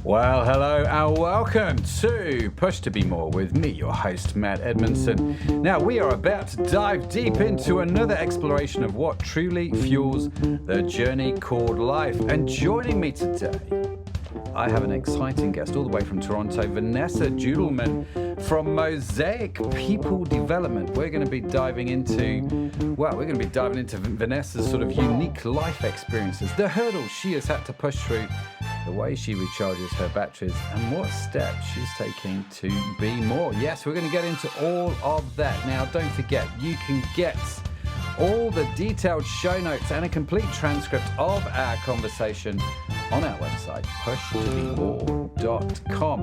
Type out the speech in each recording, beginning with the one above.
Well, hello and welcome to Push to Be More with me, your host, Matt Edmundson. Now, we are about to dive deep into another exploration of what truly fuels the journey called life. And joining me today, I have an exciting guest all the way from Toronto, Vanessa Judelman from Mosaic People Development. We're going to be diving into Vanessa's sort of unique life experiences, the hurdles she has had to push through, the way she recharges her batteries, and what steps she's taking to be more. Yes, we're going to get into all of that. Now, don't forget, you can get all the detailed show notes and a complete transcript of our conversation on our website, pushtobemore.com.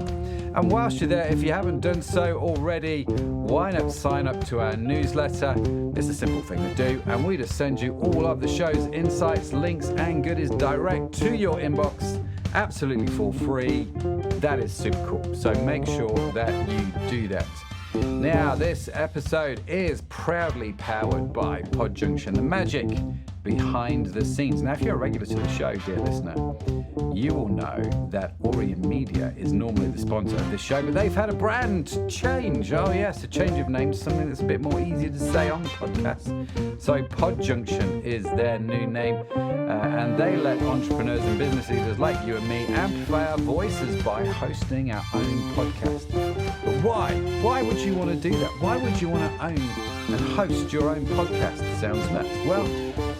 And whilst you're there, if you haven't done so already, why not sign up to our newsletter? It's a simple thing to do, and we just send you all of the show's insights, links, and goodies direct to your inbox, absolutely for free. That is super cool. So make sure that you do that. Now, this episode is proudly powered by PodJunction, the magic behind the scenes. Now, if you're a regular to the show, dear listener, you will know that Orient Media is normally the sponsor of this show, but they've had a brand change. Oh yes, a change of name to something that's a bit more easier to say on the podcast. So PodJunction is their new name, and they let entrepreneurs and business leaders like you and me amplify our voices by hosting our own podcast. But why? Why would you want to do that? Why would you want to own and host your own podcast? Sounds nuts. Well,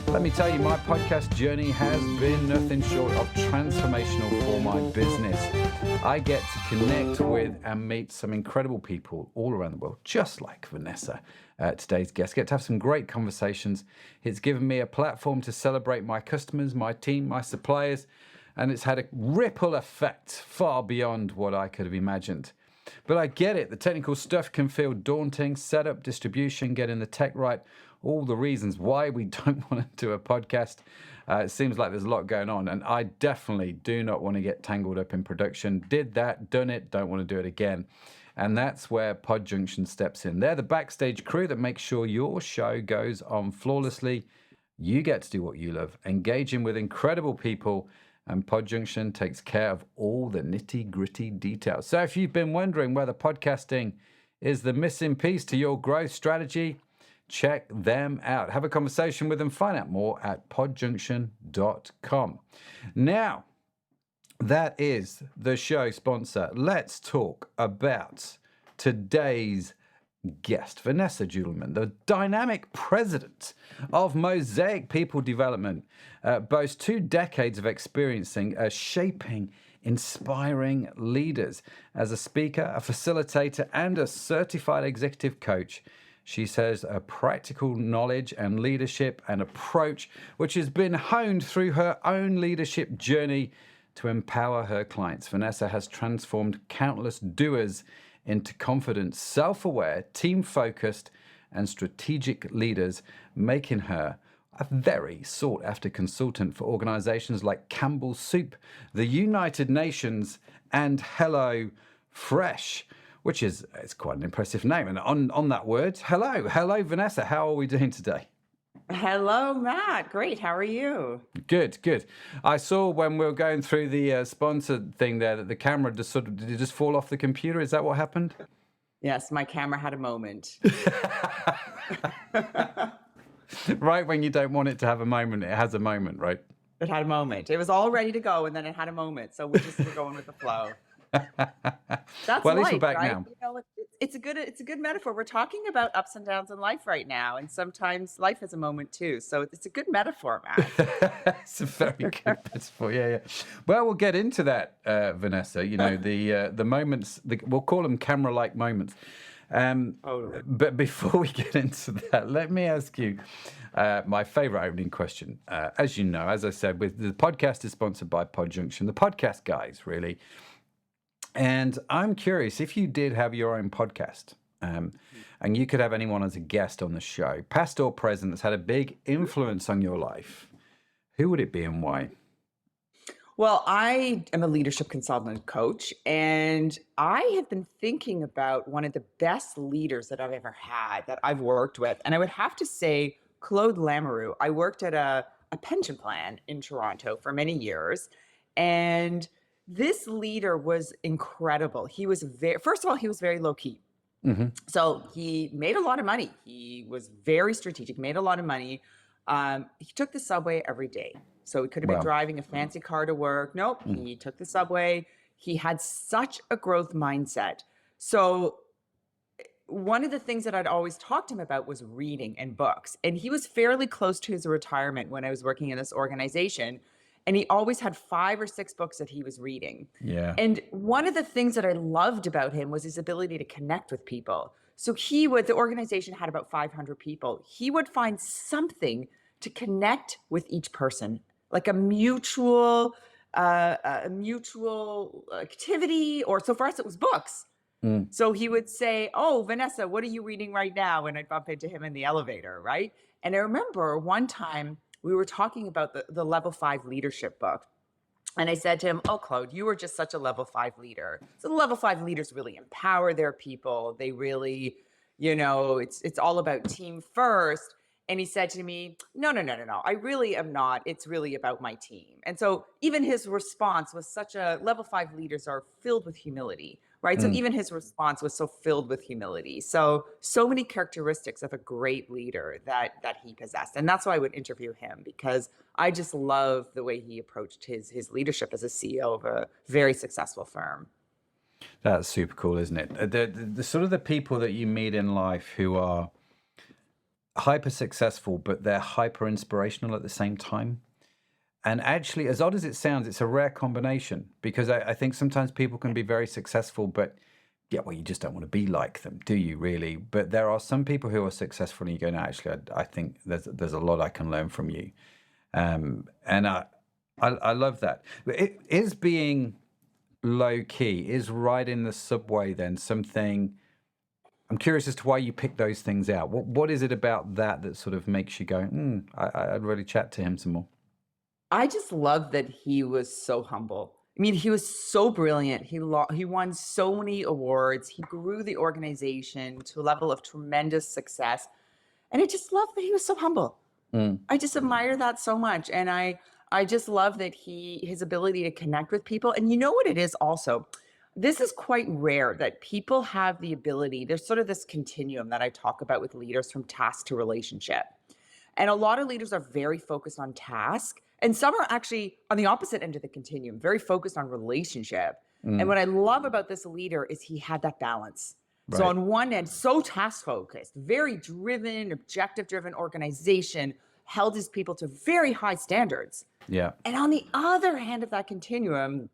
let me tell you, my podcast journey has been nothing short of transformational for my business. I get to connect with and meet some incredible people all around the world, just like Vanessa, today's guest. Get to have some great conversations. It's given me a platform to celebrate my customers, my team, my suppliers, and it's had a ripple effect far beyond what I could have imagined. But I get it. The technical stuff can feel daunting. Setup, distribution, getting the tech right, all the reasons why we don't want to do a podcast. It seems like there's a lot going on, and I definitely do not want to get tangled up in production. Did that, done it, don't want to do it again. And that's where PodJunction steps in. They're the backstage crew that makes sure your show goes on flawlessly. You get to do what you love, engaging with incredible people, and PodJunction takes care of all the nitty-gritty details. So if you've been wondering whether podcasting is the missing piece to your growth strategy, check them out. Have a conversation with them. Find out more at podjunction.com. Now, that is the show sponsor. Let's talk about today's guest, Vanessa Judelman, the dynamic president of Mosaic People Development, boasts 2 decades of experiencing shaping inspiring leaders. As a speaker, a facilitator, and a certified executive coach, she says a practical knowledge and leadership and approach which has been honed through her own leadership journey to empower her clients. Vanessa has transformed countless doers into confident, self-aware, team-focused, and strategic leaders, making her a very sought-after consultant for organizations like Campbell's Soup, the United Nations, and Hello Fresh, which is, it's quite an impressive name. And on that word, hello, Vanessa. How are we doing today? Hello, Matt. Great. How are you? Good. I saw when we were going through the sponsored thing there that the camera just did it just fall off the computer? Is that what happened? Yes, my camera had a moment. Right when you don't want it to have a moment, it has a moment, right? It had a moment. It was all ready to go, and then it had a moment. So we're going with the flow. That's well, at least life, we're back right? now. You know, it's a good metaphor. We're talking about ups and downs in life right now, and sometimes life has a moment too. So it's a good metaphor, Matt. It's a very good metaphor. Yeah. Well, we'll get into that, Vanessa. You know, the moments. We'll call them camera-like moments. But before we get into that, let me ask you my favorite opening question. As you know, as I said, the podcast is sponsored by PodJunction, the podcast guys, really. And I'm curious, if you did have your own podcast, and you could have anyone as a guest on the show, past or present, that's had a big influence on your life, who would it be and why? Well, I am a leadership consultant and coach, and I have been thinking about one of the best leaders that I've ever had, that I've worked with. And I would have to say Claude Lamoureux. I worked at a pension plan in Toronto for many years. And this leader was incredible. He was first of all, he was very low key. Hmm. So he made a lot of money. He was very strategic, made a lot of money. He took the subway every day. So he could have been Wow. driving a fancy car to work. Nope, Mm. he took the subway. He had such a growth mindset. So one of the things that I'd always talked to him about was reading and books. And he was fairly close to his retirement when I was working in this organization. And he always had 5 or 6 books that he was reading. Yeah. And one of the things that I loved about him was his ability to connect with people. So the organization had about 500 people. He would find something to connect with each person, like a mutual activity, or so for us, it was books. Mm. So he would say, "Oh, Vanessa, what are you reading right now?" And I'd bump into him in the elevator, right? And I remember one time we were talking about the level 5 leadership book. And I said to him, "Oh, Claude, you are just such a level 5 leader." So the level 5 leaders really empower their people. They really, it's all about team first. And he said to me, "No, no, no, no, no. I really am not. It's really about my team." And so even his response was such a level 5 leaders are filled with humility, right? So Mm. even his response was so filled with humility. So many characteristics of a great leader that he possessed. And that's why I would interview him, because I just love the way he approached his leadership as a CEO of a very successful firm. That's super cool, isn't it? The sort of the people that you meet in life who are hyper successful, but they're hyper inspirational at the same time. And actually, as odd as it sounds, it's a rare combination, because I think sometimes people can be very successful, but yeah, well, you just don't want to be like them, do you really? But there are some people who are successful and you go, no, actually, I think there's a lot I can learn from you. And I love that. But is being low key, is riding the subway then something? I'm curious as to why you pick those things out. What is it about that sort of makes you go, I'd really chat to him some more? I just love that he was so humble. I mean, he was so brilliant. He won so many awards. He grew the organization to a level of tremendous success. And I just love that he was so humble. Mm. I just admire that so much. And I just love that his ability to connect with people. And you know what it is also? This is quite rare that people have the ability. There's sort of this continuum that I talk about with leaders, from task to relationship. And a lot of leaders are very focused on task, and some are actually on the opposite end of the continuum, very focused on relationship. And Mm. what I love about this leader is he had that balance. So Right. on one end, so task focused, very driven, objective driven organization, held his people to very high standards. Yeah. And on the other hand of that continuum,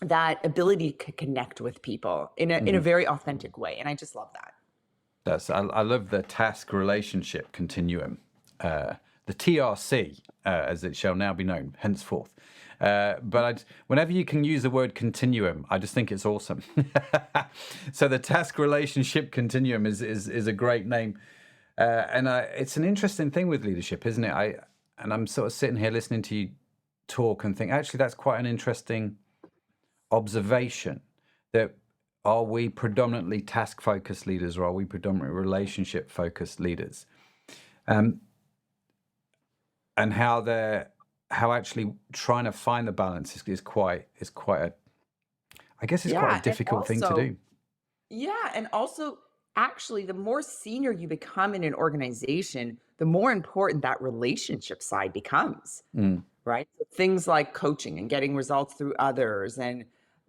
that ability to connect with people in a Mhm. very authentic way. And I just love that. I love the task relationship continuum, the TRC, as it shall now be known henceforth. Whenever you can use the word continuum, I just think it's awesome. So the task relationship continuum is a great name, and it's an interesting thing with leadership, isn't it? I'm sort of sitting here listening to you talk and think, actually, that's quite an interesting observation. That are we predominantly task focused leaders, or are we predominantly relationship focused leaders? Um, and how actually trying to find the balance is quite a, I guess it's quite a Yeah. And difficult thing to also, do. yeah, and also, actually, the more senior you become in an organization, the more important that relationship side becomes, Mm. right? So things like coaching and getting results through others, and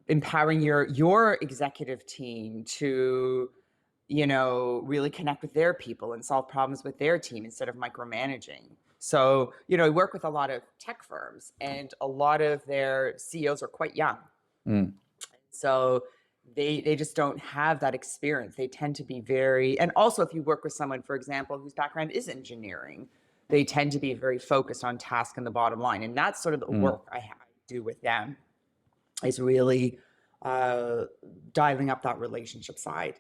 empowering your executive team to, really connect with their people and solve problems with their team instead of micromanaging. So, I work with a lot of tech firms, and a lot of their CEOs are quite young. Mm. So they just don't have that experience. They tend to be very, and also if you work with someone, for example, whose background is engineering, they tend to be very focused on task and the bottom line. And that's sort of the Mm. work I do with them, is really uh, dialing up that relationship side.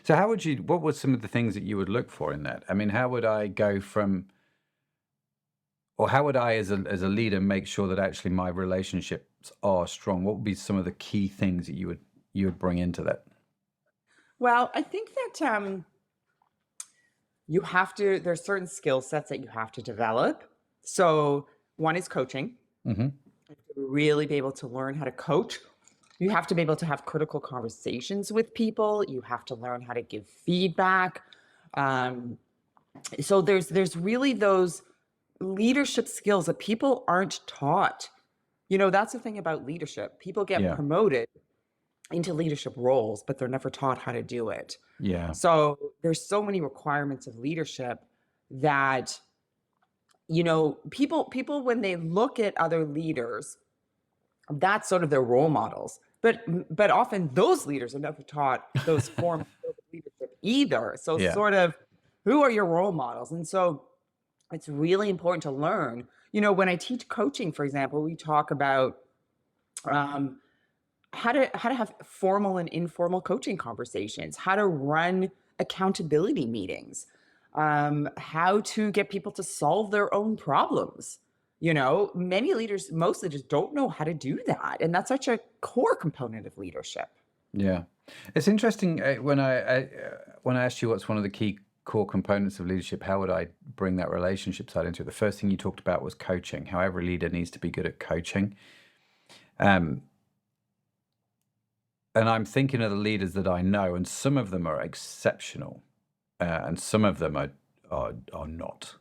So what were some of the things that you would look for in that? I mean, how would I go from, or how would I as a leader make sure that actually my relationships are strong? What would be some of the key things that you would bring into that? Well, I think that there's certain skill sets that you have to develop. So one is coaching. Hmm. You have to really be able to learn how to coach. You have to be able to have critical conversations with people. You have to learn how to give feedback. Um, so there's really those leadership skills that people aren't taught. That's the thing about leadership. People get Yeah. promoted into leadership roles, but they're never taught how to do it. Yeah. So there's so many requirements of leadership that, people when they look at other leaders, that's sort of their role models. But often those leaders are never taught those forms of leadership either. So Yeah. sort of, who are your role models? And so it's really important to learn. When I teach coaching, for example, we talk about um, how to have formal and informal coaching conversations, how to run accountability meetings, how to get people to solve their own problems. Most leaders don't know how to do that, and that's such a core component of leadership. Yeah. It's interesting when I asked you what's one of the key core components of leadership, how would I bring that relationship side into it? The first thing you talked about was coaching, how every leader needs to be good at coaching. Um, and I'm thinking of the leaders that I know, and some of them are exceptional, and some of them are not.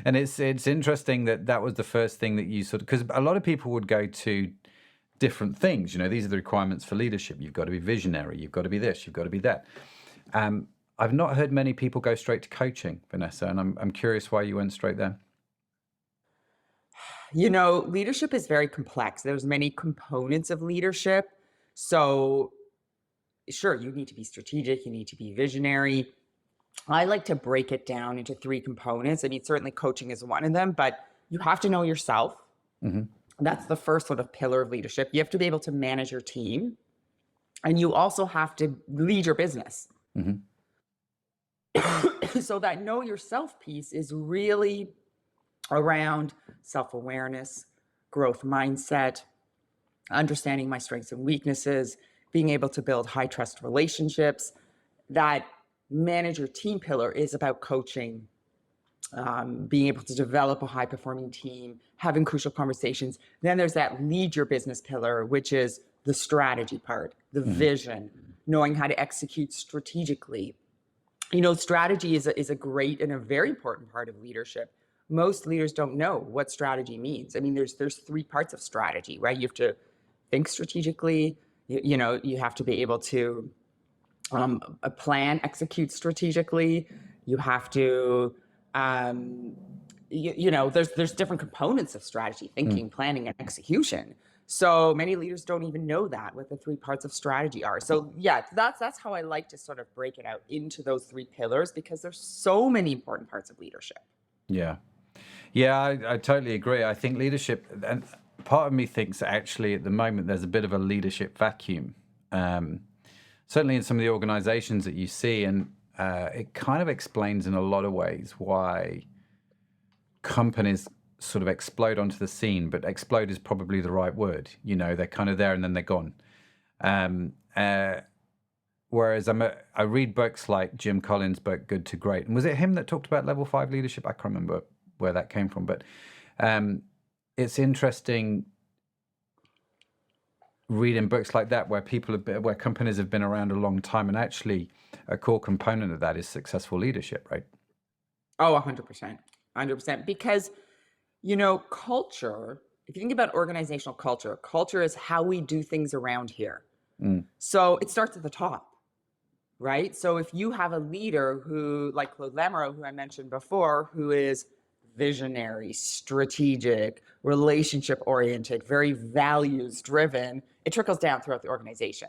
And it's interesting that was the first thing that you sort of, because a lot of people would go to different things. These are the requirements for leadership. You've got to be visionary. You've got to be this. You've got to be that. I've not heard many people go straight to coaching, Vanessa, and I'm curious why you went straight there. Leadership is very complex. There's many components of leadership. So sure, you need to be strategic, you need to be visionary. I like to break it down into three components. I mean, certainly coaching is one of them, but you have to know yourself. Mm-hmm. That's the first sort of pillar of leadership. You have to be able to manage your team, and you also have to lead your business. Mm-hmm. So that know yourself piece is really around self-awareness, growth mindset, understanding my strengths and weaknesses, being able to build high trust relationships. That manager team pillar is about coaching, being able to develop a high performing team, having crucial conversations. Then there's that lead your business pillar, which is the strategy part, the vision, knowing how to execute strategically. Strategy is a great and a very important part of leadership. Most leaders don't know what strategy means. I mean, there's three parts of strategy, right? You have to think strategically. You have to be able to plan, execute strategically. You have to, there's different components of strategy: thinking, planning, and execution. So many leaders don't even know what the three parts of strategy are. So yeah, that's how I like to sort of break it out into those three pillars, because there's so many important parts of leadership. Yeah. Yeah, I totally agree. I think leadership, and part of me thinks actually at the moment there's a bit of a leadership vacuum. Certainly in some of the organizations that you see, and it kind of explains in a lot of ways why companies sort of explode onto the scene, but explode is probably the right word. They're kind of there and then they're gone. Whereas I read books like Jim Collins' book, Good to Great. And was it him that talked about level 5 leadership? I can't remember where that came from, but it's interesting reading books like that where where companies have been around a long time, and actually a core component of that is successful leadership, right? Oh, 100%. Because, culture, if you think about organizational culture is how we do things around here. So it starts at the top, right? So if you have a leader who, like Claude Lamoureux, who I mentioned before, who is visionary, strategic, relationship oriented, very values driven, it trickles down throughout the organization.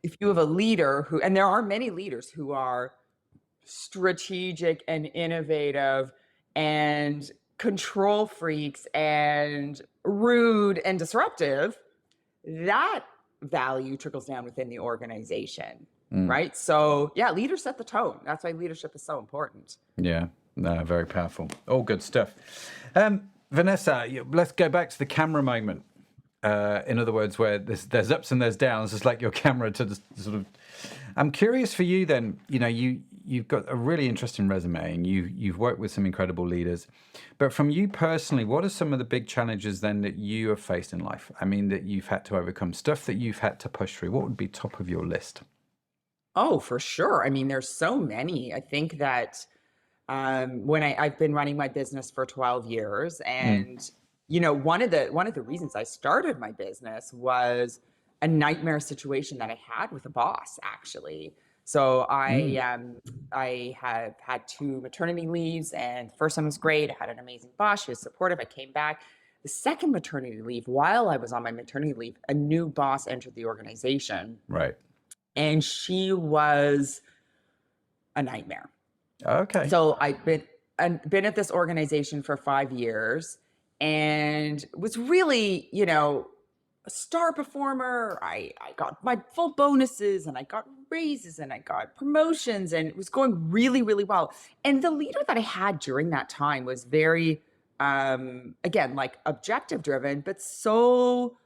If you have a leader who, and there are many leaders who are strategic and innovative and control freaks and rude and disruptive, that value trickles down within the organization, right? So yeah, leaders set the tone. That's why leadership is so important. Yeah, no, very powerful. All good stuff. Vanessa, let's go back to the camera moment. In other words, where there's ups and there's downs, just like your camera to the sort of. I'm curious for you then. you've got a really interesting resume, and you've worked with some incredible leaders. But from you personally, what are some of the big challenges then that you have faced in life? I mean, that you've had to overcome, stuff that you've had to push through. What would be top of your list? Oh, for sure. I mean, there's so many. I think that I've been running my business for 12 years, Mm, and one of the reasons I started my business was a nightmare situation that I had with a boss, actually. So mm, I have had two maternity leaves, and the first one was great. I had an amazing boss. She was supportive. I came back. The second maternity leave, while I was on my maternity leave, a new boss entered the organization, right. and she was a nightmare. Okay. So I've been at this organization for 5 years, and was really, a star performer. I got my full bonuses, and I got raises, and I got promotions, and it was going really, really well. And the leader that I had during that time was very, again, like objective driven, but so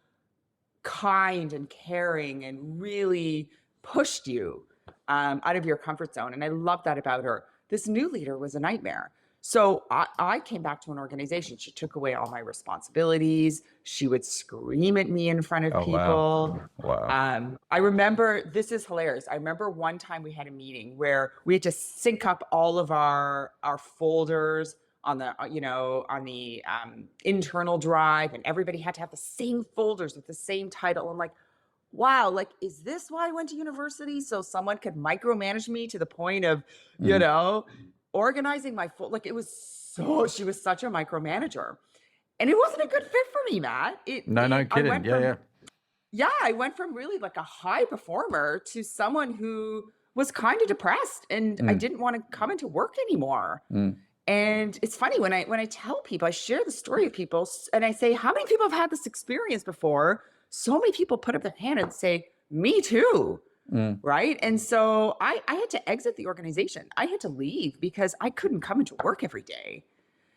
kind and caring, and really pushed you out of your comfort zone. And I love that about her. This new leader was a nightmare. So I came back to an organization. She took away all my responsibilities. She would scream at me in front of Oh, wow. people. Wow. I remember, this is hilarious. I remember one time we had a meeting where we had to sync up all of our folders on the internal drive, and everybody had to have the same folders with the same title. I'm like, wow, like, is this why I went to university? So someone could micromanage me to the point of, you Mm. know, organizing my like, she was such a micromanager. And it wasn't a good fit for me, Matt. No, no I kidding. went Yeah, from, yeah. yeah, I went from really like a high performer to someone who was kind of depressed, and I Mm, didn't want to come into work anymore. mm, And it's funny when I tell people, I share the story with people, and I say, how many people have had this experience before? So many people put up their hand and say, me too. mm, Right. And so I had to exit the organization. I had to leave because I couldn't come into work every day.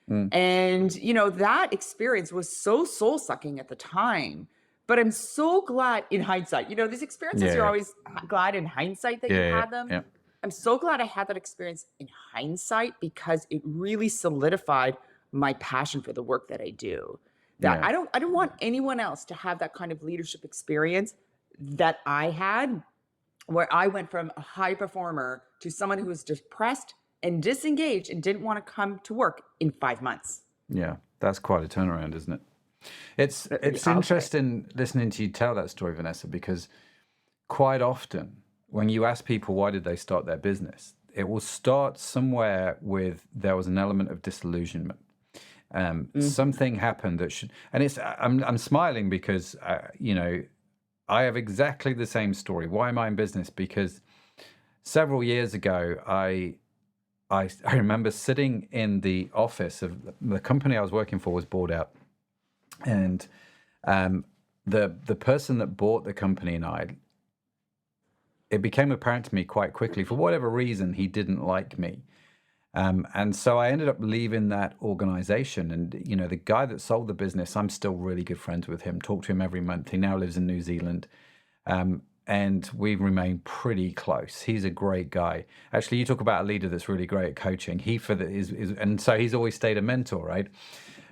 mm. And, that experience was so soul sucking at the time. But I'm so glad in hindsight, these experiences, Yeah, you're yeah. always glad in hindsight that you Yeah, yeah, had them. yeah. I'm so glad I had that experience in hindsight, because it really solidified my passion for the work that I do. That Yeah. I don't want anyone else to have that kind of leadership experience that I had, where I went from a high performer to someone who was depressed and disengaged and didn't want to come to work in 5 months. Yeah. That's quite a turnaround, isn't it? It's I'll say. interesting listening to you tell that story, Vanessa, because quite often when you ask people why did they start their business, it will start somewhere with there was an element of disillusionment. Mhm. Something happened that should, and I'm smiling because I have exactly the same story. Why am I in business? Because several years ago, I remember sitting in the office of the company I was working for was bought out, and um, the person that bought the company and it became apparent to me quite quickly, for whatever reason, he didn't like me. And so I ended up leaving that organization. And, the guy that sold the business, I'm still really good friends with him, talk to him every month. He now lives in New Zealand. And we remain pretty close. He's a great guy. Actually, you talk about a leader that's really great at coaching. And so he's always stayed a mentor, right?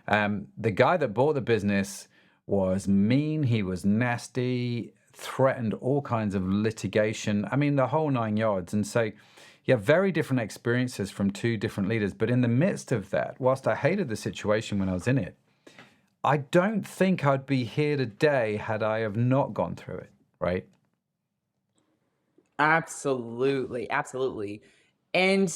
The guy that bought the business was mean. He was nasty, threatened all kinds of litigation. I mean, the whole 9 yards. And so, yeah, very different experiences from two different leaders. But in the midst of that, whilst I hated the situation when I was in it, I don't think I'd be here today had I have not gone through it, right? Absolutely. Absolutely. And,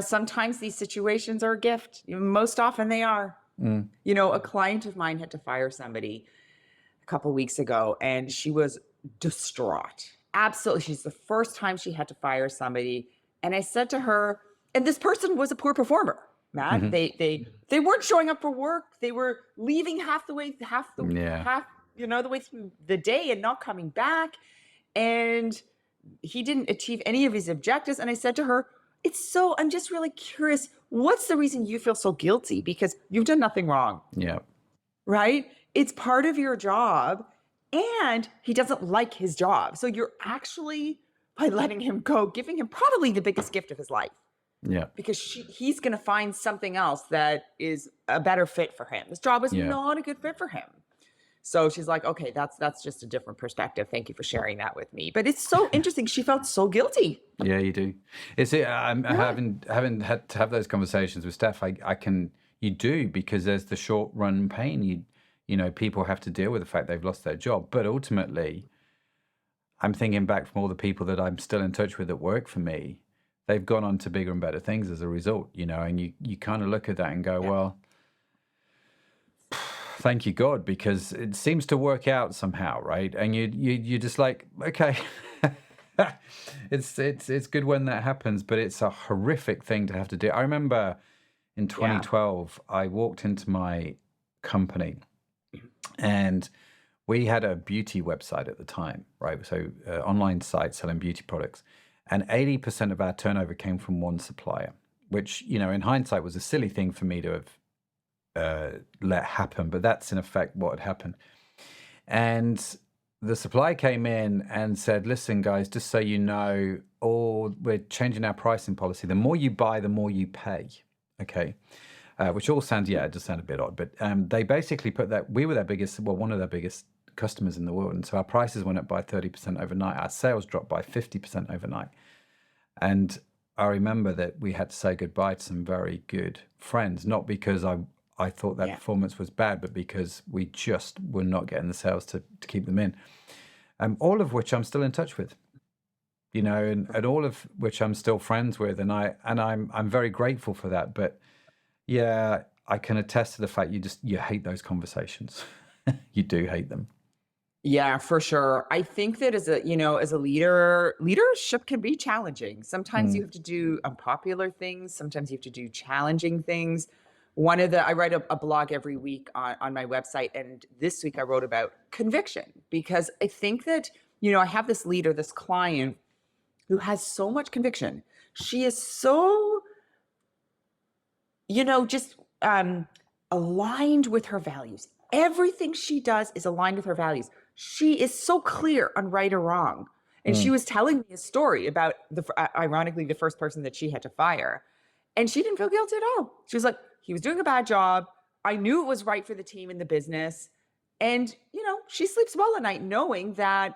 sometimes these situations are a gift. Most often they are. Mm, A client of mine had to fire somebody a couple weeks ago, and she was distraught. Absolutely. She's the first time she had to fire somebody. And I said to her, and this person was a poor performer, Matt. hmm They weren't showing up for work. They were leaving Yeah. the way through the day and not coming back. And he didn't achieve any of his objectives. And I said to her, I'm just really curious, what's the reason you feel so guilty? Because you've done nothing wrong, Yeah. right? It's part of your job, and he doesn't like his job. So you're actually by letting him go, giving him probably the biggest gift of his life, Yeah. because he's going to find something else that is a better fit for him. This job was Yeah. not a good fit for him. So she's like, okay, that's just a different perspective. Thank you for sharing that with me. But it's so interesting. She felt so guilty. Yeah, you do. It's I'm Yeah. having had to have those conversations with Steph. You do, because there's the short run pain. You know, people have to deal with the fact they've lost their job. But ultimately, I'm thinking back from all the people that I'm still in touch with that work for me. They've gone on to bigger and better things as a result, you know, and you kind of look at that and go, Yeah. well, thank you, God, because it seems to work out somehow, right? And you're just like, okay, it's good when that happens, but it's a horrific thing to have to do. I remember in Yeah. 2012, I walked into my company, and we had a beauty website at the time, right? So online site selling beauty products, and 80% of our turnover came from one supplier, which, you know, in hindsight was a silly thing for me to have let happen, but that's in effect what had happened. And the supplier came in and said, listen, guys, just so you know, we're changing our pricing policy. The more you buy, the more you pay. Okay. Which all sounds, it does sound a bit odd, but they basically put that we were one of their biggest customers in the world. And so our prices went up by 30% overnight. Our sales dropped by 50% overnight. And I remember that we had to say goodbye to some very good friends, not because I thought that performance was bad, but because we just were not getting the sales to keep them in. All of which I'm still in touch with, you know, and all of which I'm still friends with, and I'm very grateful for that. But yeah, I can attest to the fact you hate those conversations. You do hate them. Yeah, for sure. I think that as a leader, leadership can be challenging. Sometimes you have to do unpopular things. Sometimes you have to do challenging things. I write a blog every week on my website. And this week I wrote about conviction, because I think that, I have this leader, this client who has so much conviction. She is so, just aligned with her values. Everything she does is aligned with her values. She is so clear on right or wrong. And she was telling me a story about ironically, the first person that she had to fire. And she didn't feel guilty at all. She was like, he was doing a bad job. I knew it was right for the team and the business. And, she sleeps well at night knowing that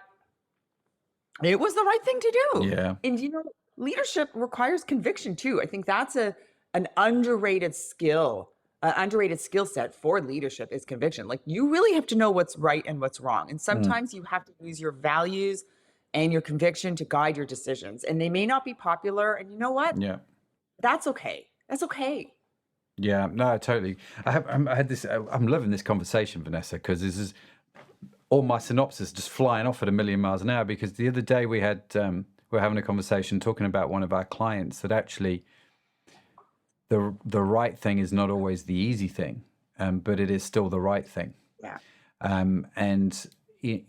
it was the right thing to do. Yeah. And, leadership requires conviction too. I think that's an underrated skill. An underrated skill set for leadership is conviction. Like, you really have to know what's right and what's wrong. And sometimes you have to use your values and your conviction to guide your decisions. And they may not be popular. And you know what? Yeah. That's okay. That's okay. Yeah, no, totally. I'm loving this conversation, Vanessa, because this is all my synopsis just flying off at a million miles an hour. Because the other day we were having a conversation talking about one of our clients that actually the right thing is not always the easy thing, but it is still the right thing. Yeah. And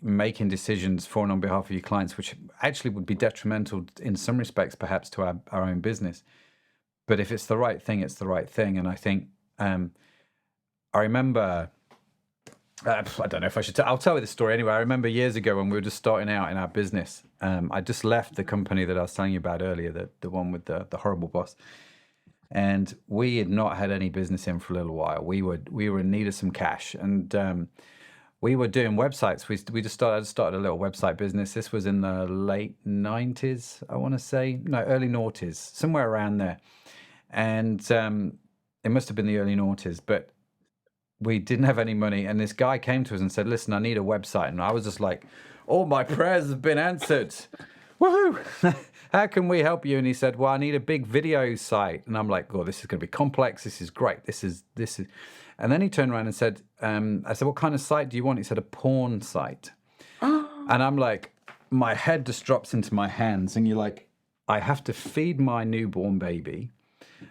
making decisions for and on behalf of your clients, which actually would be detrimental in some respects, perhaps to our own business. But if it's the right thing, it's the right thing. And I think I remember, I don't know if I should I'll tell you the story anyway. I remember years ago when we were just starting out in our business. I just left the company that I was telling you about earlier, the one with the horrible boss. And we had not had any business in for a little while. We were in need of some cash, and we were doing websites. I just started a little website business. This was in the late 90s, I want to say. No, early noughties, somewhere around there. And it must have been the early noughties, but we didn't have any money. And this guy came to us and said, listen, I need a website. And I was just like, all my prayers have been answered. Woohoo! How can we help you? And he said, well, I need a big video site. And I'm like, oh, this is going to be complex. This is great. This is. And then he turned around and said, I said, what kind of site do you want? He said, a porn site. And I'm like, my head just drops into my hands. And you're like, I have to feed my newborn baby.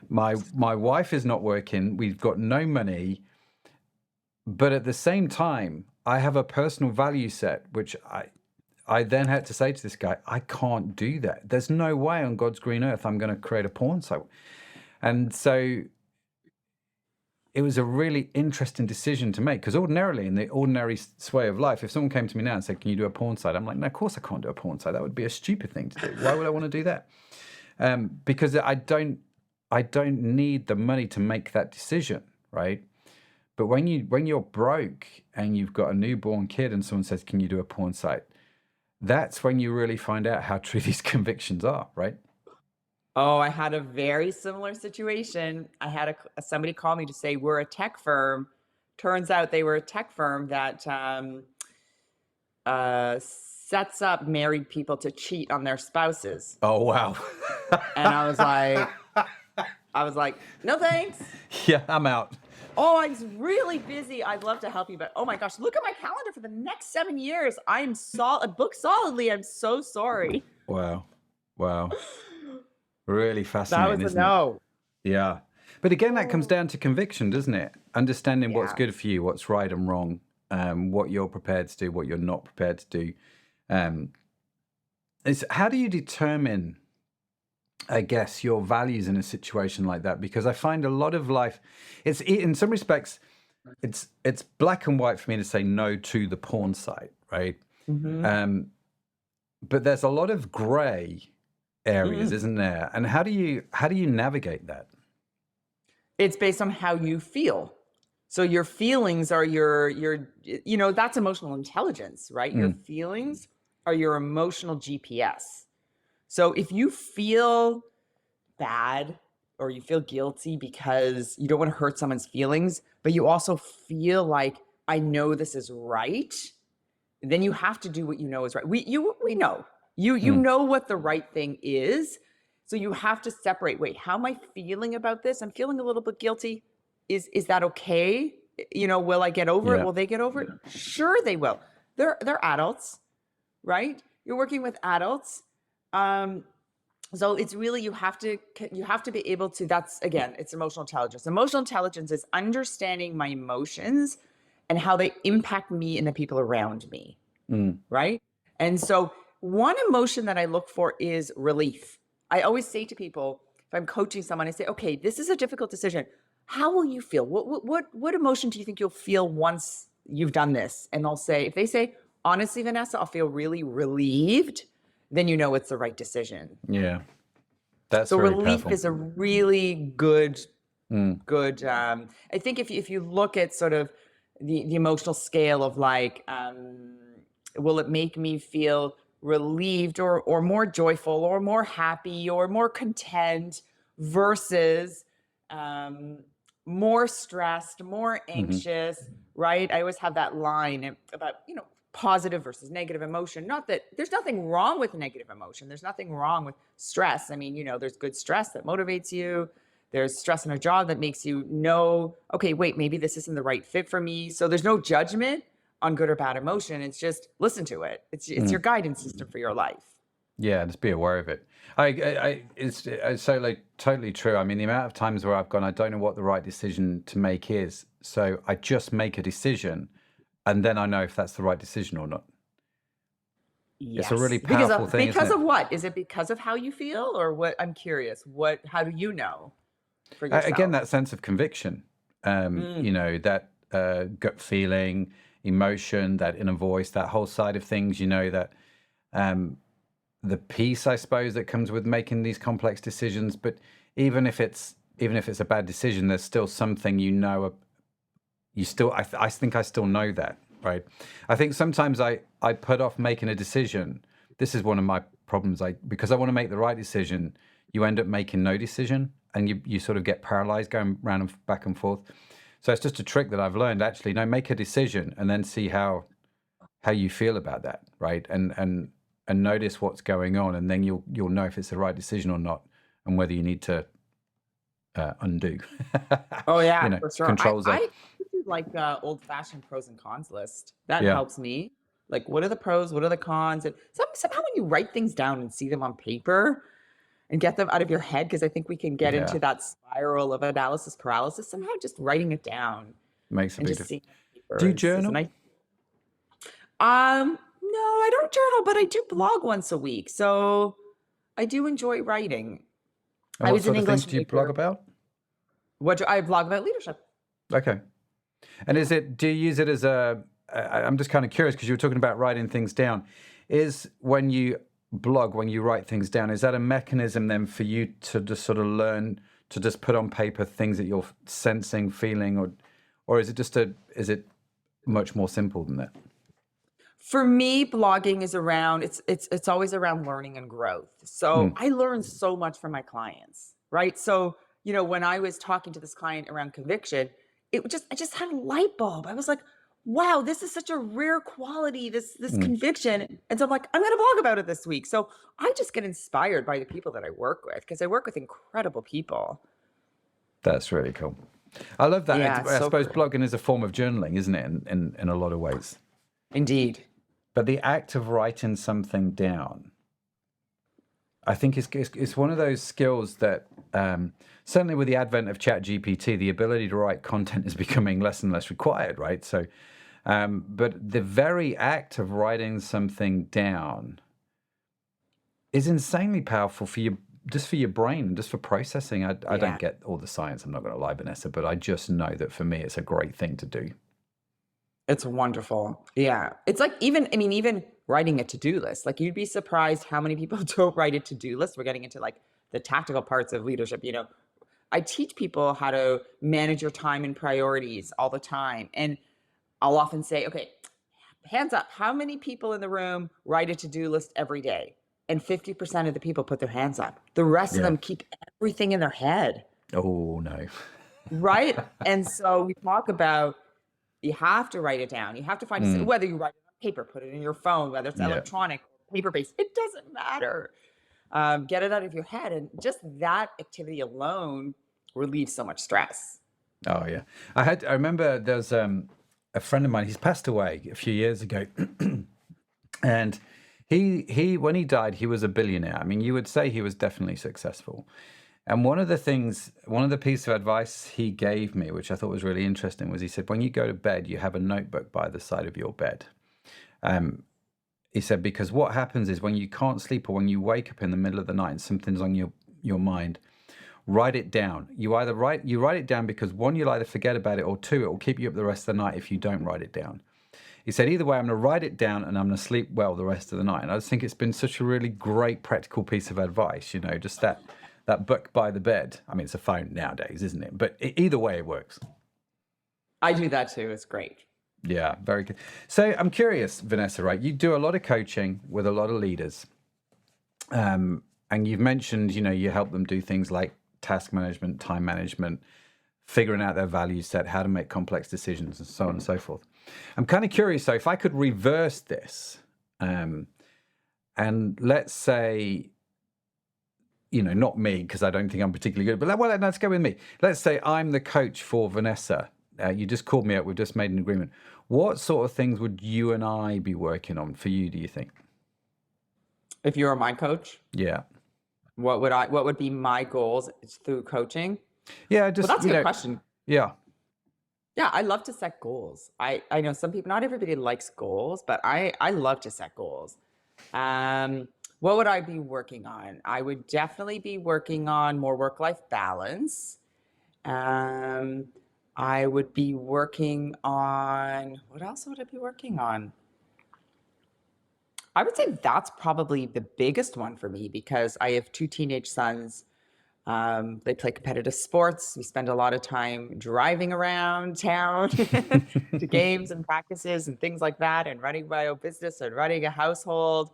My wife is not working. We've got no money. But at the same time, I have a personal value set, which I then had to say to this guy, I can't do that. There's no way on God's green earth I'm going to create a porn site. And so it was a really interesting decision to make, because ordinarily, in the ordinary sway of life, if someone came to me now and said, can you do a porn site? I'm like, no, of course I can't do a porn site. That would be a stupid thing to do. Why would I want to do that? Because I don't need the money to make that decision, right? But when you're broke and you've got a newborn kid and someone says, can you do a porn site? That's when you really find out how true these convictions are, right? Oh, I had a very similar situation. I had somebody call me to say, we're a tech firm. Turns out they were a tech firm that sets up married people to cheat on their spouses. Oh, wow. And I was like, no thanks. Yeah, I'm out. Oh, I'm really busy. I'd love to help you, but oh my gosh, look at my calendar for the next 7 years. I'm booked solidly. I'm so sorry. Wow. Really fascinating, That was a isn't no. it? Yeah. But again, that comes down to conviction, doesn't it? Understanding what's good for you, what's right and wrong, what you're prepared to do, what you're not prepared to do. How do you determine, I guess, your values in a situation like that? Because I find a lot of life, it's in some respects, it's black and white for me to say no to the porn site, right? Mm-hmm. But there's a lot of gray areas, isn't there? And how do you navigate that? It's based on how you feel. So your feelings are your that's emotional intelligence, right? Your feelings are your emotional GPS. So if you feel bad or you feel guilty because you don't want to hurt someone's feelings, but you also feel like, I know this is right, then you have to do what you know is right. We know. You know what the right thing is. So you have to separate, wait, how am I feeling about this? I'm feeling a little bit guilty. Is that okay? Will I get over it? Will they get over it? Sure they will. They're adults, right? You're working with adults. So it's really, you have to be able to, that's, again, it's emotional intelligence. Emotional intelligence is understanding my emotions and how they impact me and the people around me, right? And so one emotion that I look for is relief. I always say to people, if I'm coaching someone, I say, okay, this is a difficult decision. How will you feel? What emotion do you think you'll feel once you've done this? And if they say, honestly, Vanessa, I'll feel really relieved, then you know it's the right decision. Yeah. That's so very relief powerful. is a really good, I think if you look at sort of the emotional scale of like, will it make me feel relieved or more joyful or more happy or more content versus more stressed, more anxious, right? I always have that line about, positive versus negative emotion. Not that there's nothing wrong with negative emotion. There's nothing wrong with stress. I mean, there's good stress that motivates you. There's stress in a job that makes you know, okay, wait, maybe this isn't the right fit for me. So there's no judgment on good or bad emotion. It's just listen to it. It's your guidance system for your life. Yeah, just be aware of it. It's so like totally true. I mean, the amount of times where I've gone, I don't know what the right decision to make is. So I just make a decision and then I know if that's the right decision or not. Yes. It's a really powerful thing. Because of what? Is it because of how you feel or what? I'm curious. How do you know for yourself? Again, that sense of conviction, that gut feeling, emotion, that inner voice, that whole side of things, that the peace, I suppose, that comes with making these complex decisions. But even if it's a bad decision, there's still something I think I still know that, right? I think sometimes I put off making a decision. This is one of my problems. Because I want to make the right decision, you end up making no decision and you sort of get paralyzed going round and back and forth. So it's just a trick that I've learned, actually. Make a decision and then see how you feel about that, right? And notice what's going on, and then you'll know if it's the right decision or not, and whether you need to undo. Oh yeah, for sure. Controls. I do like old-fashioned pros and cons list. That helps me. Like, what are the pros? What are the cons? And somehow when you write things down and see them on paper and get them out of your head, because I think we can get into that spiral of analysis paralysis. Somehow just writing it down makes a big difference. Do you journal? No, I don't journal, but I do blog once a week. So I do enjoy writing. And what sort of things do you blog about? I blog about leadership. Okay. And do you use it as I'm just kind of curious because you were talking about writing things down. Is when you blog, when you write things down, is that a mechanism then for you to just sort of learn to just put on paper things that you're sensing, feeling, or is it much more simple than that? For me, blogging is around it's always around learning and growth. So Mm, I learn so much from my clients, right? So, when I was talking to this client around conviction, I just had a light bulb. I was like, wow, this is such a rare quality, this mm. conviction. And so I'm like, I'm gonna blog about it this week. So I just get inspired by the people that I work with because I work with incredible people. That's really cool. I love that. Yeah, it's I so suppose cool. blogging is a form of journaling, isn't it? In a lot of ways. Indeed. But the act of writing something down, I think it's one of those skills that certainly with the advent of ChatGPT, the ability to write content is becoming less and less required, right? So, but the very act of writing something down is insanely powerful for you, just for your brain and just for processing. I don't Yeah. get all the science, I'm not going to lie, Vanessa, but I just know that for me, it's a great thing to do. It's wonderful. Yeah. It's like even writing a to-do list. Like you'd be surprised how many people don't write a to-do list. We're getting into like the tactical parts of leadership. I teach people how to manage your time and priorities all the time. And I'll often say, okay, hands up, how many people in the room write a to-do list every day? And 50% of the people put their hands up. The rest of Yeah. them keep everything in their head. Oh, no. Right. And so we talk about you have to write it down. You have to find Mm, whether you write it on paper, put it in your phone, whether it's yeah. electronic, paper-based, it doesn't matter. Get it out of your head. And just that activity alone relieves so much stress. Oh, yeah. I remember there's a friend of mine, he's passed away a few years ago. And he when he died, he was a billionaire. I mean, you would say he was definitely successful. And one of the pieces of advice he gave me, which I thought was really interesting, was he said, when you go to bed, you have a notebook by the side of your bed. He said, because what happens is when you can't sleep or when you wake up in the middle of the night and something's on your mind, write it down. You write it down because one, you'll either forget about it, or two, it will keep you up the rest of the night if you don't write it down. He said, either way, I'm going to write it down and I'm going to sleep well the rest of the night. And I just think it's been such a really great practical piece of advice, just that book by the bed. I mean, it's a phone nowadays, isn't it? But either way, it works. I do that too. It's great. Yeah, very good. So I'm curious, Vanessa, right? You do a lot of coaching with a lot of leaders. And you've mentioned, you help them do things like task management, time management, figuring out their value set, how to make complex decisions, and so on and so forth. I'm kind of curious, though, if I could reverse this, and let's say, not me, because I don't think I'm particularly good, but let's go with me. Let's say I'm the coach for Vanessa. You just called me up. We've just made an agreement. What sort of things would you and I be working on for you, do you think? If you were my coach, Yeah. what would be my goals through coaching? Yeah, Well, just, that's a good question. yeah. Yeah, I love to set goals. I know some people, not everybody likes goals, but I love to set goals. What would I be working on? I would definitely be working on more work-life balance. Um, I would be working on, what else would I be working on? I would say that's probably the biggest one for me because I have two teenage sons. They play competitive sports. We spend a lot of time driving around town to games and practices and things like that, and running my own business and running a household.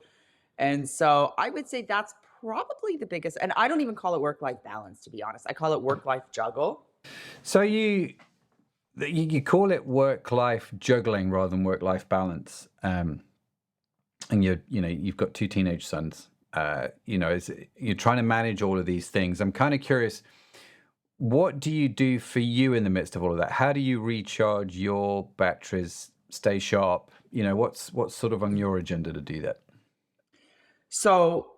And so I would say that's probably the biggest. And I don't even call it work-life balance, to be honest. I call it work-life juggle. So you call it work-life juggling rather than work-life balance. And you've got two teenage sons. You're trying to manage all of these things. I'm kind of curious, what do you do for you in the midst of all of that? How do you recharge your batteries, stay sharp? What's sort of on your agenda to do that? So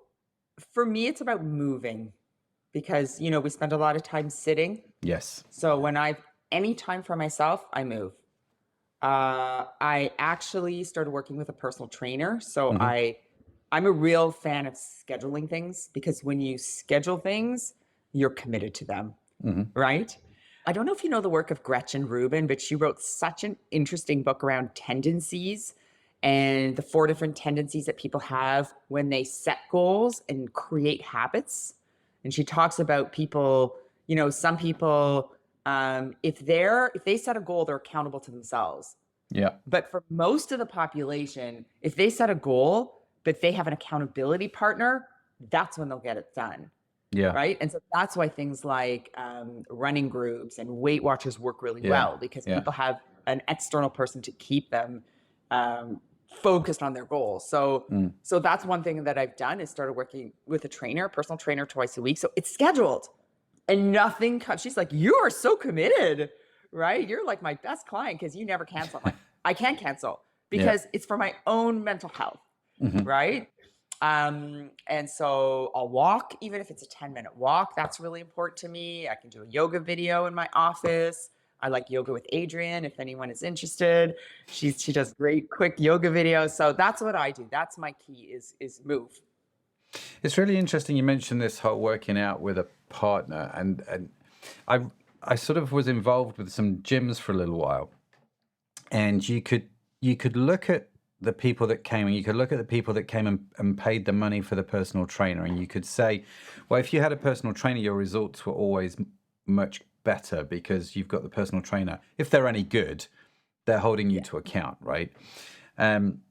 for me, it's about moving because, we spend a lot of time sitting. Yes. So when any time for myself, I move. I actually started working with a personal trainer. So Mm-hmm. I'm a real fan of scheduling things because when you schedule things, you're committed to them, Mm-hmm. right? I don't know if you know the work of Gretchen Rubin, but she wrote such an interesting book around tendencies and the 4 different tendencies that people have when they set goals and create habits. And she talks about people, some people, if they set a goal, they're accountable to themselves. Yeah. But for most of the population, if they set a goal, but they have an accountability partner, that's when they'll get it done. Yeah. Right. And so that's why things like running groups and Weight Watchers work really Yeah. well, because Yeah. people have an external person to keep them focused on their goals. So that's one thing that I've done, is started working with a personal trainer twice a week. So it's scheduled and nothing comes. She's like, you are so committed, right? You're like my best client because you never cancel. I'm like, I can't cancel because it's for my own mental health. Right. And so I'll walk, even if it's a 10-minute walk. That's really important to me. I can do a yoga video in my office. I like Yoga with Adrienne, if anyone is interested. She does great quick yoga videos. So that's what I do. That's my key, is move. It's really interesting you mentioned this whole working out with a partner, and I sort of was involved with some gyms for a little while, and you could look at the people that came, and you could look at the people that came and paid the money for the personal trainer, and you could say, well, if you had a personal trainer, your results were always much better because you've got the personal trainer. If they're any good, they're holding you to account, right? One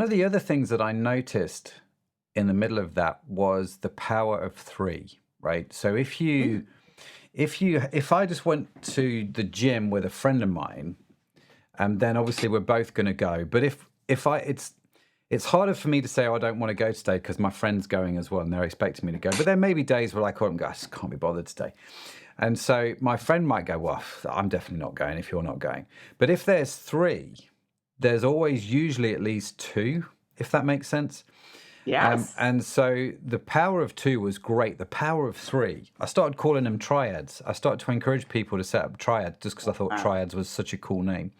of the other things that I noticed in the middle of that was the power of 3, right? So if I just went to the gym with a friend of mine, then obviously we're both going to go. But it's harder for me to say, oh, I don't want to go today because my friend's going as well and they're expecting me to go. But there may be days where I call them and go, I just can't be bothered today. And so my friend might go, well, I'm definitely not going if you're not going. But if there's 3, there's always usually at least 2, if that makes sense. Yes. And so the power of 2 was great. The power of 3, I started calling them triads. I started to encourage people to set up triads just because I thought triads was such a cool name.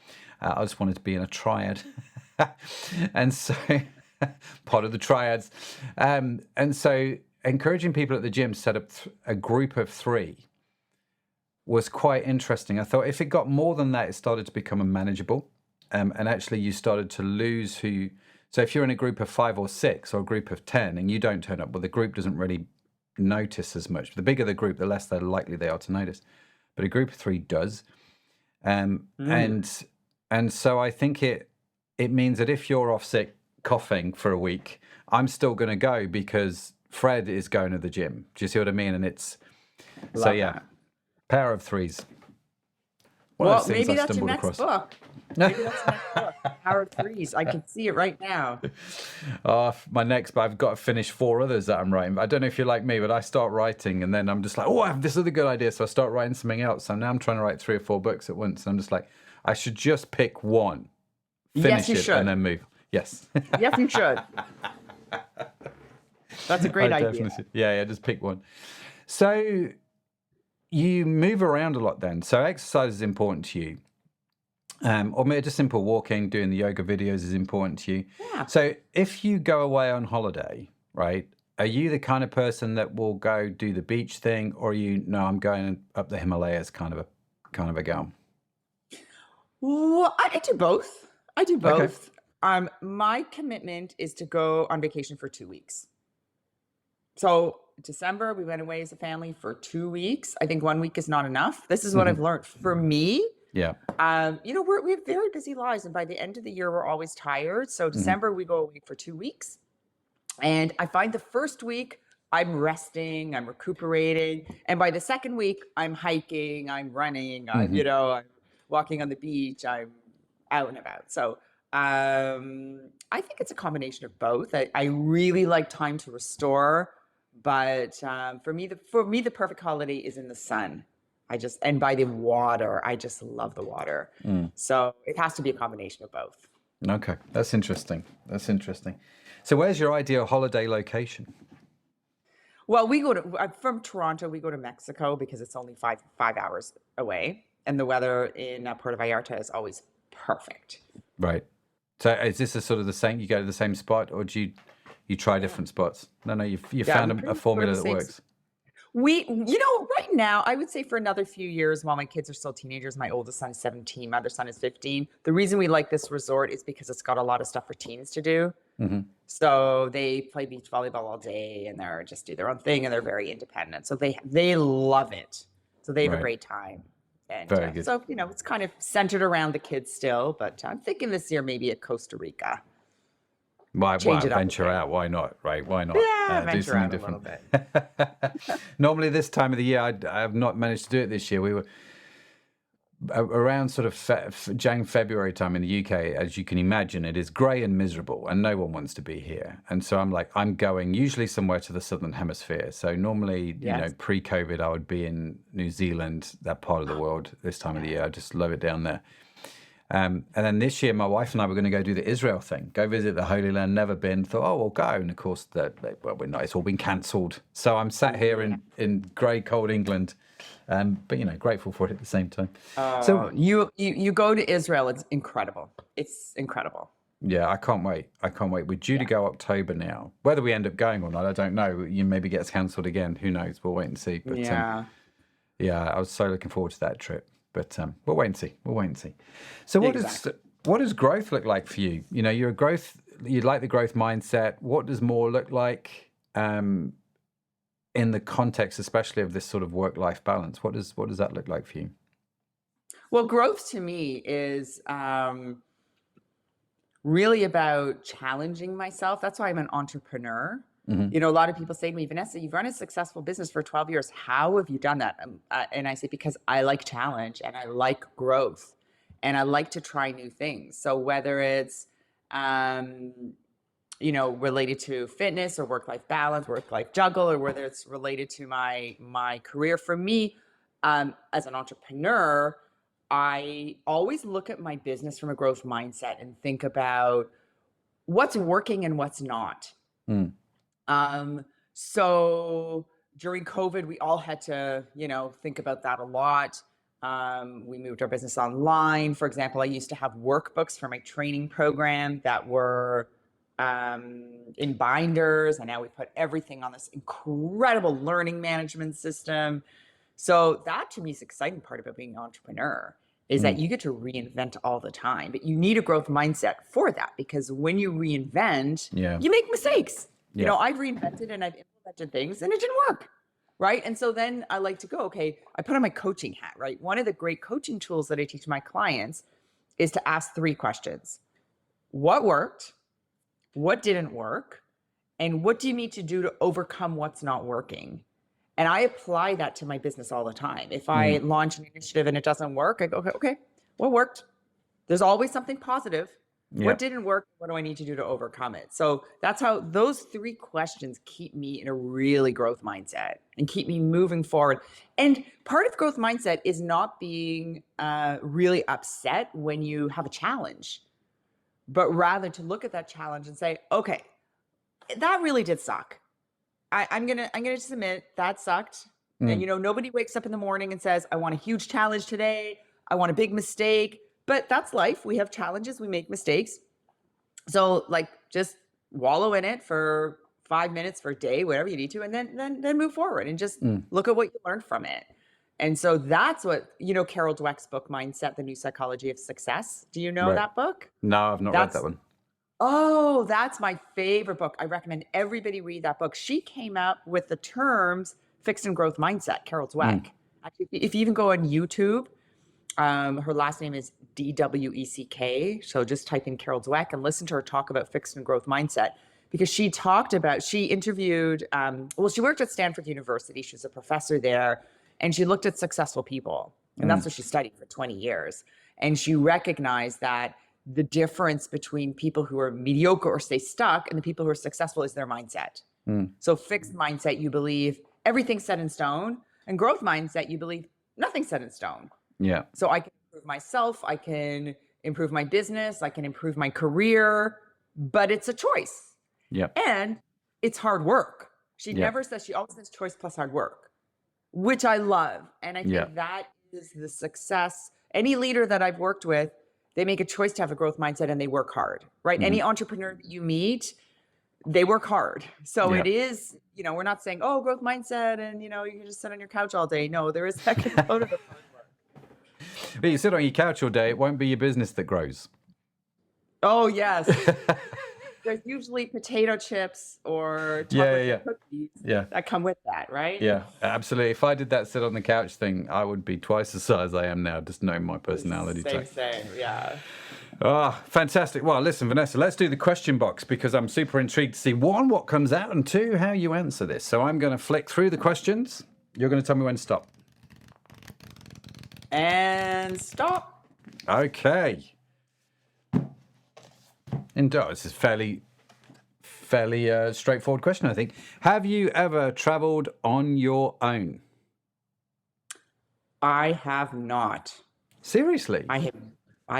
I just wanted to be in a triad. And so part of the triads. And so encouraging people at the gym to set up a group of 3 was quite interesting. I thought if it got more than that, it started to become unmanageable. And actually you started to lose who. So if you're in a group of 5 or 6 or a group of 10 and you don't turn up, well, the group doesn't really notice as much. The bigger the group, the less they're likely they are to notice. But a group of 3 does. And so I think it means that if you're off sick coughing for a week, I'm still going to go because Fred is going to the gym. Do you see what I mean? And it's power of 3s. Well, maybe that's your next book. Maybe that's the next book. Power of 3s. I can see it right now. My next, but I've got to finish 4 others that I'm writing. I don't know if you're like me, but I start writing and then I'm just like, oh, I have this other good idea. So I start writing something else. So now I'm trying to write 3 or 4 books at once. And I'm just like, I should just pick one, finish it, and then move. Yes. Yes, you should. That's a great idea. Yeah, just pick one. So you move around a lot then. So exercise is important to you. Or maybe just simple walking, doing the yoga videos is important to you. Yeah. So if you go away on holiday, right, are you the kind of person that will go do the beach thing, or I'm going up the Himalayas kind of a gal? Well, I do both. Okay. My commitment is to go on vacation for 2 weeks. So December, we went away as a family for 2 weeks. I think 1 week is not enough. This is what I've learned. For me, we have very busy lives, and by the end of the year, we're always tired. So December, we go away for 2 weeks, and I find the first week I'm resting, I'm recuperating, and by the second week, I'm hiking, I'm running, I'm walking on the beach, I'm out and about. So I think it's a combination of both. I really like time to restore, but for me, the perfect holiday is in the sun. And by the water, I just love the water. So it has to be a combination of both. Okay, that's interesting. So where's your ideal holiday location? Well, from Toronto, we go to Mexico because it's only five hours away. And the weather in Puerto Vallarta is always perfect. Right. So is this a sort of the same, you go to the same spot, or do you try different spots? No, you found a formula that works. Right now, I would say for another few years while my kids are still teenagers, my oldest son is 17, my other son is 15. The reason we like this resort is because it's got a lot of stuff for teens to do. Hmm. So they play beach volleyball all day and they're just do their own thing and they're very independent. So they love it. So they have a Right. great time. And Very good. so, it's kind of centered around the kids still, but I'm thinking this year maybe at Costa Rica. Why Change it up a venture bit. out? Why not? Right? Why not? Yeah, Do venture something out a different. little bit. Normally, this time of the year, I have not managed to do it this year. We were around sort of February time in the UK. As you can imagine, it is grey and miserable, and no one wants to be here. And so I'm going usually somewhere to the southern hemisphere. So normally, Yes. pre-COVID, I would be in New Zealand, that part of the world. This time of the year, I just love it down there. And then this year, my wife and I were going to go do the Israel thing, go visit the Holy Land, never been, thought, oh, we'll go. And of course, we're not, it's all been cancelled. So I'm sat here in grey, cold England, but, grateful for it at the same time. So you go to Israel. It's incredible. It's incredible. Yeah, I can't wait. We're due to go October now. Whether we end up going or not, I don't know. You maybe gets cancelled again. Who knows? We'll wait and see. But Yeah. I was so looking forward to that trip. But we'll wait and see. So what does growth look like for you? You're you like the growth mindset. What does more look like in the context, especially of this sort of work-life balance? What does that look like for you? Well, growth to me is really about challenging myself. That's why I'm an entrepreneur. Mm-hmm. A lot of people say to me, Vanessa, you've run a successful business for 12 years. How have you done that? And I say, because I like challenge and I like growth and I like to try new things. So whether it's, related to fitness or work-life balance, work-life juggle, or whether it's related to my career, for me, as an entrepreneur, I always look at my business from a growth mindset and think about what's working and what's not. Mm. So during COVID, we all had to, think about that a lot. We moved our business online. For example, I used to have workbooks for my training program that were in binders, and now we put everything on this incredible learning management system. So that to me is the exciting part about being an entrepreneur is that you get to reinvent all the time, but you need a growth mindset for that, because when you reinvent, you make mistakes. Yeah. I've reinvented and I've implemented things and it didn't work. Right. And so then I like to go, okay, I put on my coaching hat, right? One of the great coaching tools that I teach my clients is to ask 3 questions. What worked? What didn't work? And what do you need to do to overcome what's not working? And I apply that to my business all the time. If I launch an initiative and it doesn't work, I go, okay, what worked? There's always something positive. Yep. What didn't work? What do I need to do to overcome it? So that's how those 3 questions keep me in a really growth mindset and keep me moving forward. And part of growth mindset is not being really upset when you have a challenge, but rather to look at that challenge and say, okay, that really did suck. I'm gonna just admit that sucked. And nobody wakes up in the morning and says, I want a huge challenge today. I want a big mistake. But that's life. We have challenges. We make mistakes. So just wallow in it for 5 minutes, for a day, whatever you need to, and then move forward and just look at what you learned from it. And so that's what, Carol Dweck's book, Mindset, The New Psychology of Success. Do you know that book? No, I've not read that one. Oh, that's my favorite book. I recommend everybody read that book. She came up with the terms fixed and growth mindset, Carol Dweck. Actually, if you even go on YouTube, her last name is Dweck. So just type in Carol Dweck and listen to her talk about fixed and growth mindset, because she interviewed, she worked at Stanford University. She was a professor there, and she looked at successful people. And that's what she studied for 20 years. And she recognized that the difference between people who are mediocre or stay stuck and the people who are successful is their mindset. So fixed mindset, you believe everything's set in stone, and growth mindset, you believe nothing's set in stone. Yeah. So I can improve myself, I can improve my business, I can improve my career, but it's a choice. Yeah. And it's hard work. She never says, she always says choice plus hard work, which I love. And I think that is the success. Any leader that I've worked with, they make a choice to have a growth mindset and they work hard, right? Any entrepreneur that you meet, they work hard. So Yeah. it is, we're not saying, oh, growth mindset and, you can just sit on your couch all day. No, there is that component of hard work. But you sit on your couch all day, it won't be your business that grows. Oh, yes. There's usually potato chips or chocolate cookies that come with that, right? Yeah, absolutely. If I did that sit on the couch thing, I would be twice the size I am now, just knowing my personality trait. Same, yeah. Oh, fantastic. Well, listen, Vanessa, let's do the question box because I'm super intrigued to see, one, what comes out, and two, how you answer this. So I'm going to flick through the questions. You're going to tell me when to stop. And stop. Okay. This is fairly straightforward question, I think. Have you ever traveled on your own? I have not. Seriously? I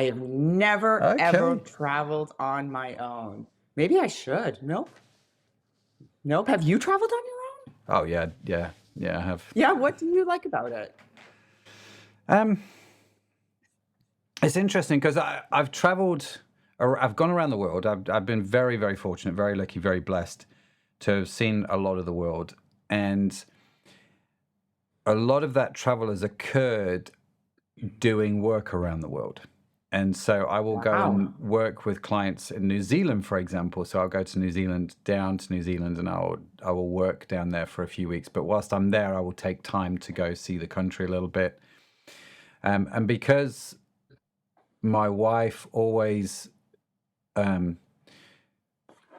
have never, ever traveled on my own. Maybe I should. Nope. Have you traveled on your own? Oh, yeah, I have. Yeah, what do you like about it? It's interesting because I've traveled, or I've gone around the world. I've been very, very fortunate, very lucky, very blessed to have seen a lot of the world. And a lot of that travel has occurred doing work around the world. And so I will go and work with clients in New Zealand, for example. So I'll go to New Zealand, down to New Zealand, and I will work down there for a few weeks. But whilst I'm there, I will take time to go see the country a little bit. And because my wife always,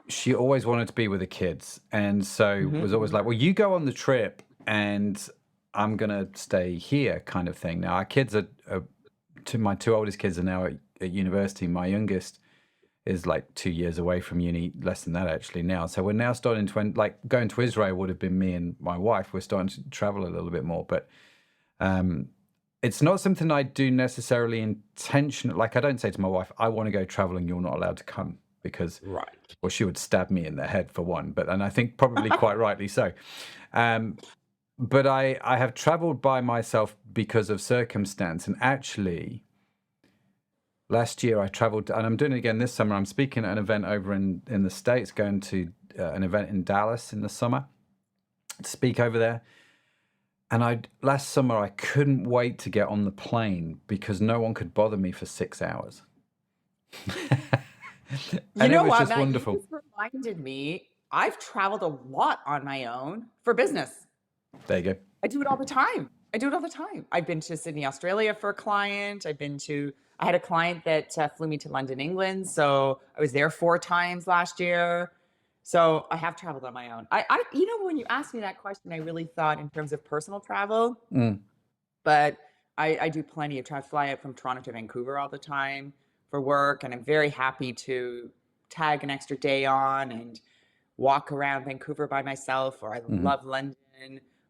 she always wanted to be with the kids. And so was always like, well, you go on the trip and I'm going to stay here kind of thing. Now, our kids my two oldest kids are now at university. My youngest is like 2 years away from uni, less than that actually now. So we're now starting to, like, going to Israel would have been me and my wife. We're starting to travel a little bit more, but it's not something I do necessarily intentionally. Like, I don't say to my wife, I want to go traveling, you're not allowed to come, because, well, she would stab me in the head for one, and I think probably quite rightly so. But I have traveled by myself because of circumstance. And actually, last year I traveled, and I'm doing it again this summer. I'm speaking at an event over in the States, going to an event in Dallas in the summer to speak over there. And last summer, I couldn't wait to get on the plane because no one could bother me for 6 hours. And it was just wonderful. You just reminded me, I've traveled a lot on my own for business. There you go. I do it all the time. I've been to Sydney, Australia for a client. I had a client that flew me to London, England. So I was there 4 times last year. So I have traveled on my own. When you asked me that question, I really thought in terms of personal travel, but I do plenty of travel, fly out from Toronto to Vancouver all the time for work. And I'm very happy to tag an extra day on and walk around Vancouver by myself, or I love London.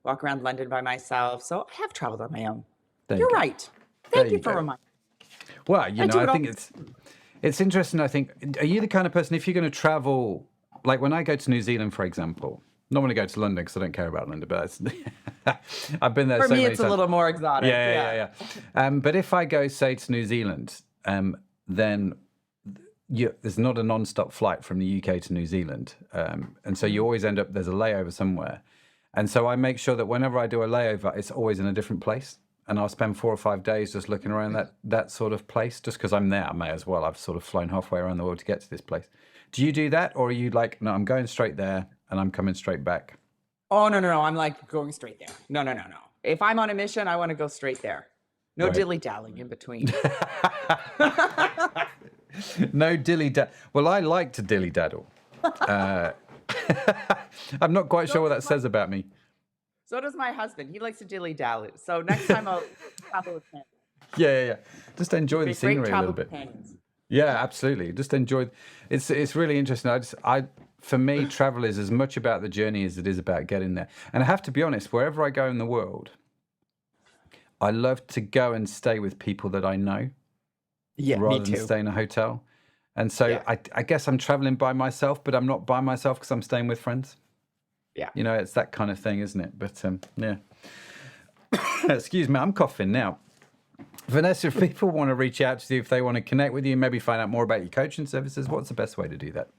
Walk around London by myself. So I have traveled on my own. You're right. Thank you for reminding me. Well, I think it's interesting. I think, are you the kind of person, if you're going to travel, like when I go to New Zealand, for example, not when I go to London because I don't care about London, but I've been there so many times. For me, it's a little more exotic. Yeah. But if I go, say, to New Zealand, then there's not a non-stop flight from the UK to New Zealand. And so you always end up, there's a layover somewhere. And so I make sure that whenever I do a layover, it's always in a different place. And I'll spend 4 or 5 days just looking around that sort of place, just because I'm there. I may as well. I've sort of flown halfway around the world to get to this place. Do you do that? Or are you like, no, I'm going straight there and I'm coming straight back? Oh, no. I'm like going straight there. No. If I'm on a mission, I want to go straight there. No dilly-dallying in between. No dilly-daddle. Well, I like to dilly-daddle. I'm not quite sure what that says about me. So does my husband. He likes to dilly-dally. So next time I'll travel with him. Yeah. Just enjoy the scenery a little bit. Yeah, absolutely. Just enjoy. It's really interesting. For me, travel is as much about the journey as it is about getting there. And I have to be honest, wherever I go in the world, I love to go and stay with people that I know. Yeah, rather me too. than stay in a hotel. And so I guess I'm traveling by myself, but I'm not by myself because I'm staying with friends. Yeah. It's that kind of thing, isn't it? But yeah. Excuse me, I'm coughing now. Vanessa, if people want to reach out to you, if they want to connect with you, maybe find out more about your coaching services, what's the best way to do that?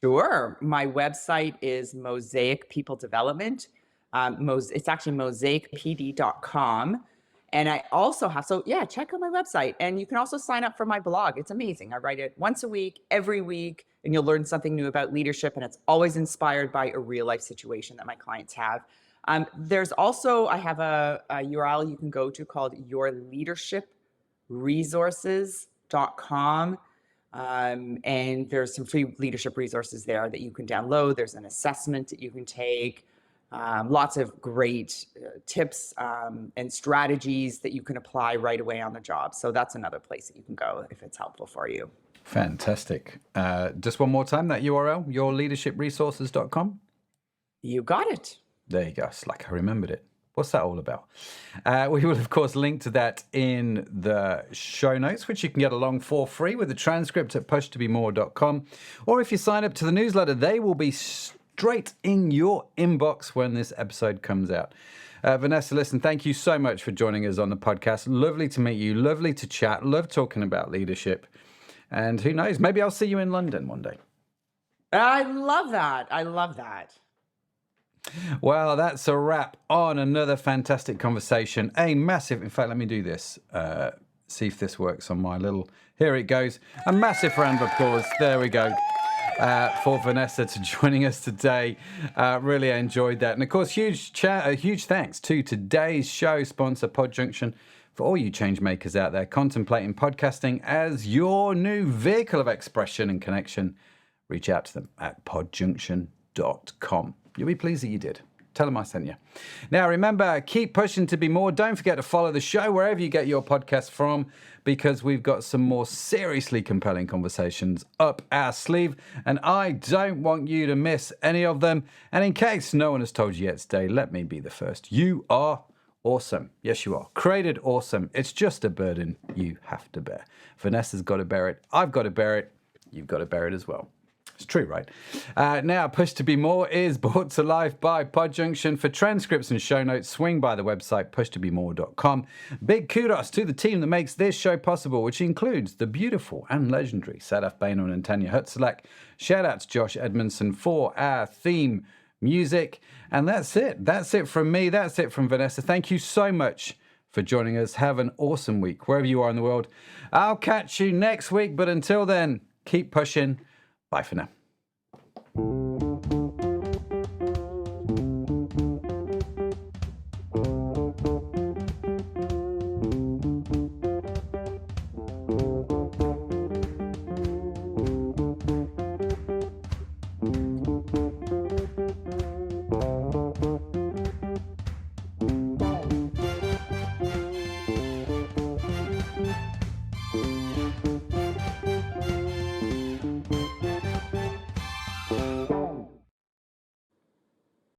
Sure. My website is Mosaic People Development. It's actually mosaicpd.com. And I also have, so yeah, check out my website. And you can also sign up for my blog. It's amazing. I write it once a week, every week, and you'll learn something new about leadership. And it's always inspired by a real life situation that my clients have. There's also, I have a URL you can go to called yourleadershipresources.com. And there's some free leadership resources there that you can download. There's an assessment that you can take. Lots of great tips and strategies that you can apply right away on the job. So that's another place that you can go if it's helpful for you. Fantastic. Just one more time, that URL, yourleadershipresources.com. You got it. There you go. It's like I remembered it. What's that all about? We will, of course, link to that in the show notes, which you can get along for free with the transcript at pushtobemore.com. Or if you sign up to the newsletter, they will be straight in your inbox when this episode comes out. Vanessa, listen, thank you so much for joining us on the podcast. Lovely to meet you. Lovely to chat. Love talking about leadership. And who knows, maybe I'll see you in London one day. I love that. I love that. Well, that's a wrap on another fantastic conversation. A massive, in fact, let me do this. See if this works on my little, here it goes. A massive round of applause. There we go. For Vanessa to joining us today. Really enjoyed that. And of course, huge thanks to today's show sponsor, Pod Junction, for all you change makers out there contemplating podcasting as your new vehicle of expression and connection. Reach out to them at podjunction.com. You'll be pleased that you did. Tell them I sent you. Now, remember, keep pushing to be more. Don't forget to follow the show wherever you get your podcast from, because we've got some more seriously compelling conversations up our sleeve, and I don't want you to miss any of them. And in case no one has told you yet today, let me be the first. You are awesome. Yes, you are. Created awesome. It's just a burden you have to bear. Vanessa's got to bear it. I've got to bear it. You've got to bear it as well. It's true, right? Now, Push to Be More is brought to life by Pod Junction. For transcripts and show notes, swing by the website, pushtobemore.com. Big kudos to the team that makes this show possible, which includes the beautiful and legendary Sadaf Bainun and Tanya Hutzlak. Shout out to Josh Edmundson for our theme music. And that's it. That's it from me. That's it from Vanessa. Thank you so much for joining us. Have an awesome week, wherever you are in the world. I'll catch you next week. But until then, keep pushing. Bye for now.